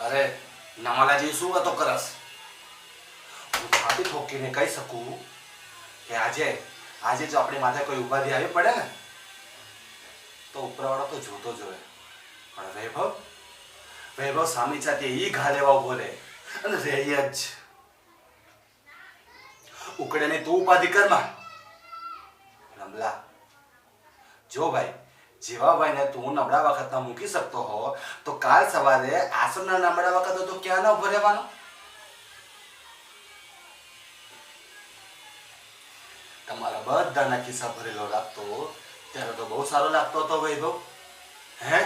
અરે નમાલાજી શું વાતો કરસ? હું છાતી ઠોકીને કહી શકું કે આજે આજે જો આપણી માથે કોઈ ઉપાધિ આવી પડે ને તો ઉપરવાળો તો જોતો જ હોય. પણ વૈભવ સામી સાથે ઈ ઘા લેવા ઉભો રહે અને રહી જ ઉકળે ને તું ઉપાધિ કરમાં. રમલા જો ભાઈ, જેવા ભાઈને તું નબળા વખતમાં મૂકી શકતો હો તો કાલ સવારે આશ્રમના નબળા વખત તો ક્યાં ન ઉભો રહેવાનો? તમારા બધાના ખિસ્સા ભરેલો રાખતો ત્યારે તો બહુ સારો લાગતો હતો વૈભવ. હે